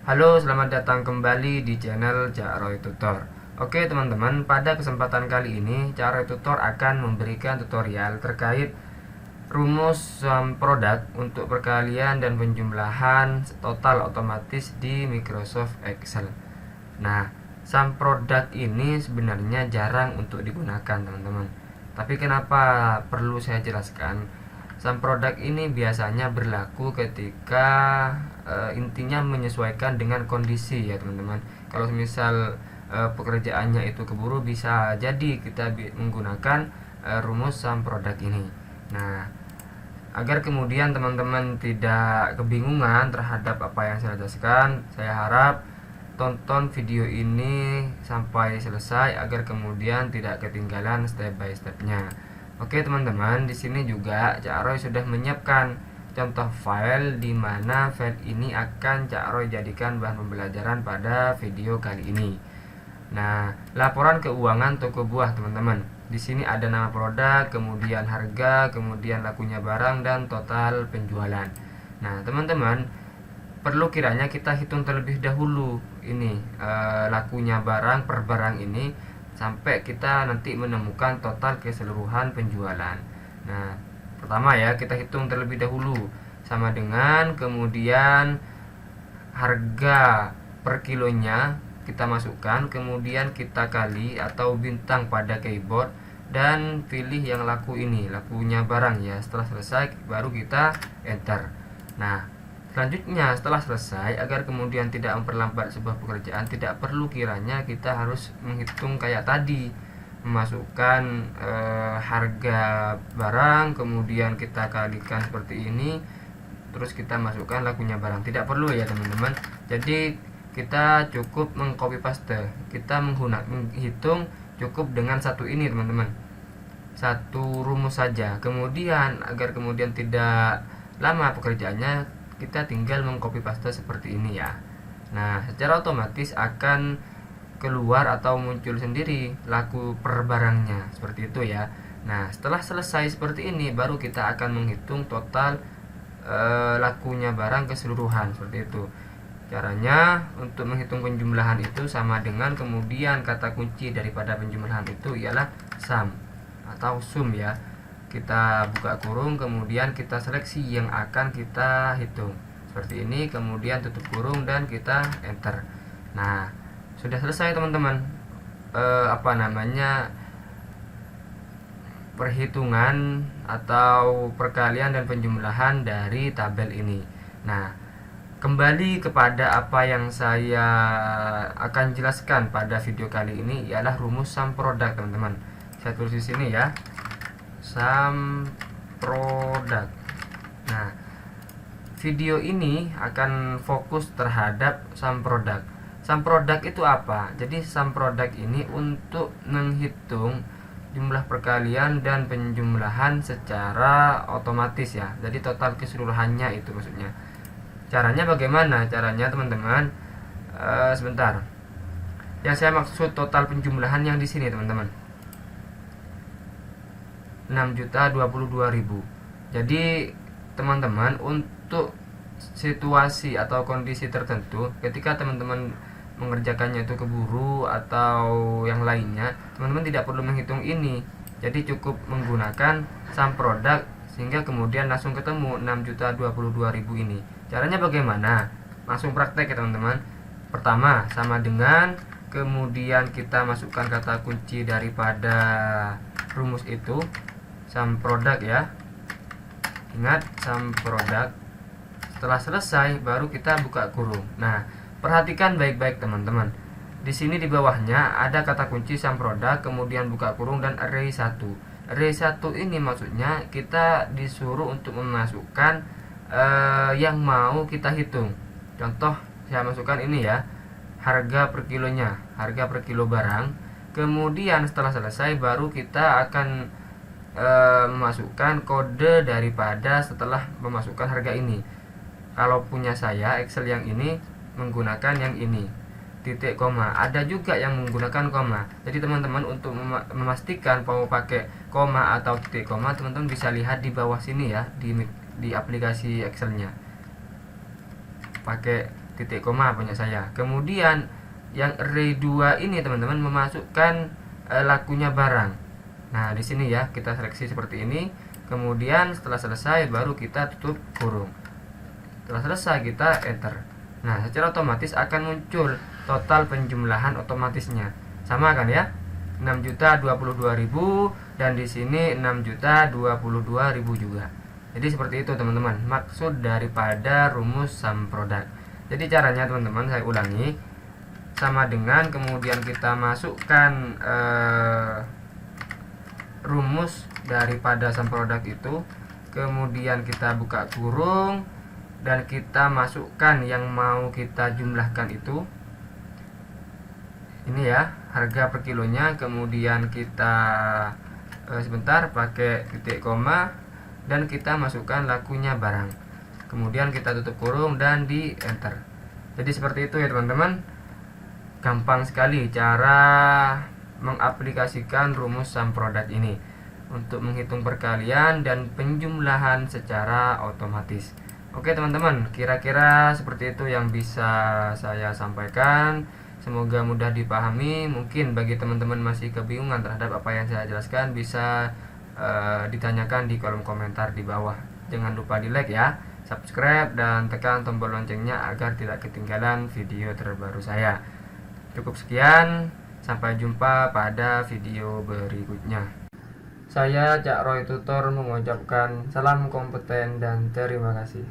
Halo, selamat datang kembali di channel Cak Roy Tutor. Oke teman-teman, pada kesempatan kali ini Cak Roy Tutor akan memberikan tutorial terkait rumus sum produk untuk perkalian dan penjumlahan total otomatis di Microsoft Excel. Nah, sum produk ini sebenarnya jarang untuk digunakan teman-teman. Tapi kenapa perlu saya jelaskan? Sum produk ini biasanya berlaku ketika intinya menyesuaikan dengan kondisi ya teman-teman. Kalau misal pekerjaannya itu keburu, bisa jadi kita menggunakan rumus sum produk ini. Nah, agar kemudian teman-teman tidak kebingungan terhadap apa yang saya jelaskan, saya harap tonton video ini sampai selesai agar kemudian tidak ketinggalan step by stepnya. Oke teman-teman, di sini juga Cak Roy sudah menyiapkan contoh file di mana file ini akan Cak Roy jadikan bahan pembelajaran pada video kali ini. Nah, laporan keuangan toko buah teman-teman. Di sini ada nama produk, kemudian harga, kemudian lakunya barang dan total penjualan. Nah, teman-teman, perlu kiranya kita hitung terlebih dahulu ini lakunya barang per barang ini sampai kita nanti menemukan total keseluruhan penjualan. Nah, pertama ya, kita hitung terlebih dahulu sama dengan kemudian harga per kilonya kita masukkan, kemudian kita kali atau bintang pada keyboard dan pilih yang laku ini, lakunya barang ya. Setelah selesai baru kita enter. Nah, selanjutnya setelah selesai, agar kemudian tidak memperlambat sebuah pekerjaan, tidak perlu kiranya kita harus menghitung kayak tadi, memasukkan harga barang, kemudian kita kalikan seperti ini, terus kita masukkan lakunya barang. Tidak perlu ya teman-teman. Jadi kita cukup mengcopy paste, kita menghitung cukup dengan satu ini teman-teman, satu rumus saja. Kemudian agar kemudian tidak lama pekerjaannya, kita tinggal mengcopy paste seperti ini ya. Nah, secara otomatis akan keluar atau muncul sendiri laku per barangnya seperti itu ya. Nah, setelah selesai seperti ini baru kita akan menghitung total lakunya barang keseluruhan seperti itu. Caranya untuk menghitung penjumlahan itu sama dengan kemudian kata kunci daripada penjumlahan itu ialah sum atau sum ya. Kita buka kurung, kemudian kita seleksi yang akan kita hitung seperti ini, kemudian tutup kurung dan kita enter. Nah, sudah selesai teman-teman perhitungan atau perkalian dan penjumlahan dari tabel ini. Nah, kembali kepada apa yang saya akan jelaskan pada video kali ini ialah rumus sum produk teman-teman. Saya tulis di sini ya, sum produk. Nah, video ini akan fokus terhadap sum produk. Sum produk itu apa? Jadi sum produk ini untuk menghitung jumlah perkalian dan penjumlahan secara otomatis ya. Jadi total keseluruhannya itu maksudnya. Caranya bagaimana? Caranya teman-teman, sebentar. Yang saya maksud total penjumlahan yang di sini teman-teman, 6.022.000. Jadi teman-teman, untuk situasi atau kondisi tertentu ketika teman-teman mengerjakannya itu keburu atau yang lainnya, teman-teman tidak perlu menghitung ini. Jadi cukup menggunakan sum produk sehingga kemudian langsung ketemu 6.022.000 ini. Caranya bagaimana? Langsung praktek ya teman-teman. Pertama, sama dengan kemudian kita masukkan kata kunci daripada rumus itu, sum produk ya. Ingat, sum produk. Setelah selesai baru kita buka kurung. Nah, perhatikan baik-baik teman-teman. Di sini di bawahnya ada kata kunci sum produk, kemudian buka kurung dan array 1. Array 1 ini maksudnya kita disuruh untuk memasukkan yang mau kita hitung. Contoh saya masukkan ini ya, harga per kilonya, harga per kilo barang. Kemudian setelah selesai baru kita akan memasukkan kode daripada setelah memasukkan harga ini. Kalau punya saya Excel yang ini menggunakan yang ini, titik koma. Ada juga yang menggunakan koma. Jadi teman-teman untuk memastikan mau pakai koma atau titik koma, teman-teman bisa lihat di bawah sini ya, di aplikasi Excelnya. Pakai titik koma punya saya. Kemudian yang array 2 ini teman-teman memasukkan lakunya barang. Nah, di sini ya kita seleksi seperti ini. Kemudian setelah selesai baru kita tutup kurung. Setelah selesai kita enter. Nah, secara otomatis akan muncul total penjumlahan otomatisnya. Sama kan ya? 6.022.000 dan di sini 6.022.000 juga. Jadi seperti itu teman-teman maksud daripada rumus sum product. Jadi caranya teman-teman saya ulangi, sama dengan kemudian kita masukkan rumus daripada sum product itu, kemudian kita buka kurung dan kita masukkan yang mau kita jumlahkan itu. Ini ya harga per kilonya, kemudian kita sebentar pakai titik koma dan kita masukkan lakunya barang, kemudian kita tutup kurung dan di enter. Jadi seperti itu ya teman-teman, gampang sekali cara mengaplikasikan rumus sum product ini untuk menghitung perkalian dan penjumlahan secara otomatis. Oke teman-teman, kira-kira seperti itu yang bisa saya sampaikan. Semoga mudah dipahami. Mungkin bagi teman-teman masih kebingungan terhadap apa yang saya jelaskan, bisa ditanyakan di kolom komentar di bawah. Jangan lupa di like ya, subscribe dan tekan tombol loncengnya agar tidak ketinggalan video terbaru saya. Cukup sekian, sampai jumpa pada video berikutnya. Saya Cak Roy Tutor mengucapkan salam kompeten dan terima kasih.